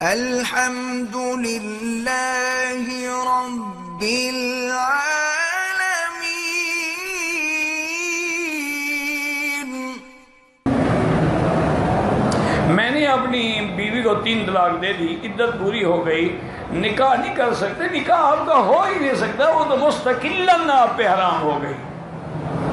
الحمد للہ رب العالمین۔ میں نے اپنی بیوی کو 3 طلاق دے دی، عدت پوری ہو گئی، نکاح نہیں کر سکتے، نکاح آپ کا ہو ہی نہیں سکتا، وہ تو مستقلاً آپ پہ حرام ہو گئی۔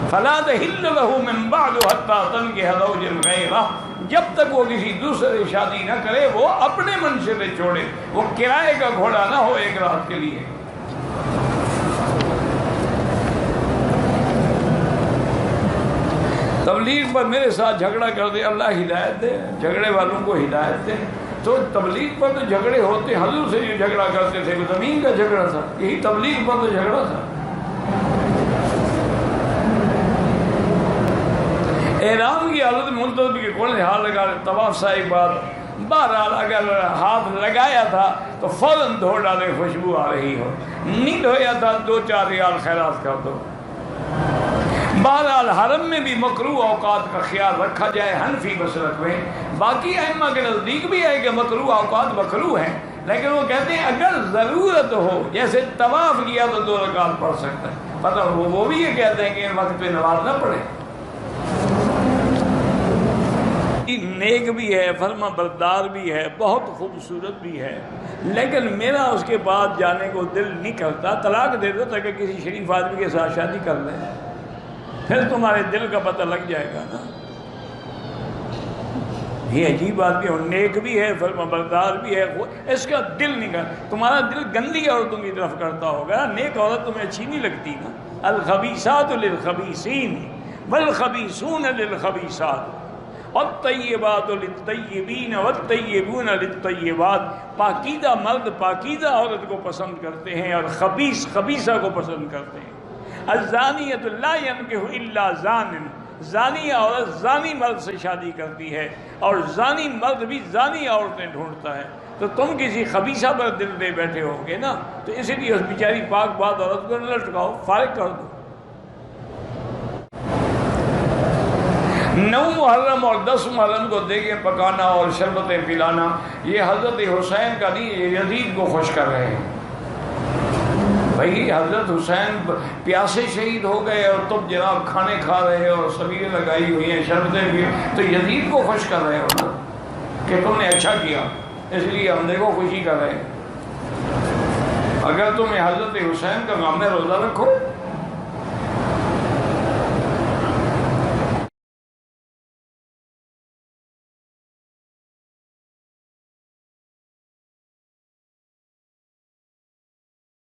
فَلَا تَحِلُّ لَهُ مِن بَعْدُ حَتَّى تَنكِحَ زَوْجًا غَيْرَهُ، جب تک وہ کسی دوسرے سے شادی نہ کرے وہ اپنے منشے پہ چھوڑے، وہ کرائے کا گھوڑا نہ ہو ایک رات کے لیے۔ تبلیغ پر میرے ساتھ جھگڑا کر دے، اللہ ہدایت دے، جھگڑے والوں کو ہدایت دے۔ تو تبلیغ پر تو جھگڑے ہوتے، حضور سے جو جھگڑا کرتے تھے وہ زمین کا جھگڑا تھا، یہی تبلیغ پر تو جھگڑا تھا۔ احرام کی حالت ملتظم کے کون ہاتھ لگا رہے، طواف سے ایک بات، بہرحال اگر ہاتھ لگایا تھا تو فوراً دھو ڈالے، خوشبو آ رہی ہو، نہیں دھویا تھا 2-4 ریال خیرات کر دو۔ بہرحال حرم میں بھی مکروہ اوقات کا خیال رکھا جائے حنفی مسلک میں، باقی ائمہ کے نزدیک بھی ہے کہ مکروہ اوقات مکروہ ہیں، لیکن وہ کہتے ہیں اگر ضرورت ہو، جیسے طواف کیا تو 2 رکعت پڑھ سکتا ہے، پتہ وہ بھی یہ کہتے ہیں کہ ان وقت پہ نماز نہ پڑھے۔ نیک بھی ہے، فرما بردار بھی ہے، بہت خوبصورت بھی ہے، لیکن میرا اس کے بعد جانے کو دل نہیں کرتا، طلاق دے دو تاکہ کسی شریف آدمی کے ساتھ شادی کر لیں، پھر تمہارے دل کا پتہ لگ جائے گا نا۔ یہ عجیب آدمی ہے، نیک بھی ہے، فرما بردار بھی ہے، اس کا دل نہیں کرتا، تمہارا دل گندی عورتوں کی طرف کرتا ہوگا، نیک عورت تمہیں اچھی نہیں لگتی نا۔ الخبیثات للخبیثین والخبیثون للخبیثات والطیبات للطیبین والطیبون للطیبات، پاکیزہ مرد پاکیزہ عورت کو پسند کرتے ہیں اور خبیث خبیثہ کو پسند کرتے ہیں۔ الزانیۃ لا ینکح الا زان، زانی عورت زانی مرد سے شادی کرتی ہے اور زانی مرد بھی زانی عورتیں ڈھونڈتا ہے، تو تم کسی خبیثہ پر دل دے بیٹھے ہوگے نا، تو اسی لیے اس بیچاری پاک بات عورت کو نہ لٹکاؤ، فارغ کر دو۔ 9 محرم اور 10 محرم کو دیگیں پکانا اور شربتیں پلانا، یہ حضرت حسین کا نہیں، یہ یزید کو خوش کر رہے ہیں۔ بھائی حضرت حسین پیاسے شہید ہو گئے اور تم جناب کھانے کھا رہے ہو، سبیلیں لگائی ہوئی ہیں، شربتیں بھی، تو یزید کو خوش کر رہے ہو نا کہ تم نے اچھا کیا، اس لیے ہم دیکھو خوشی کر رہے ہیں۔ اگر تمہیں حضرت حسین کا غم ہے روزہ رکھو۔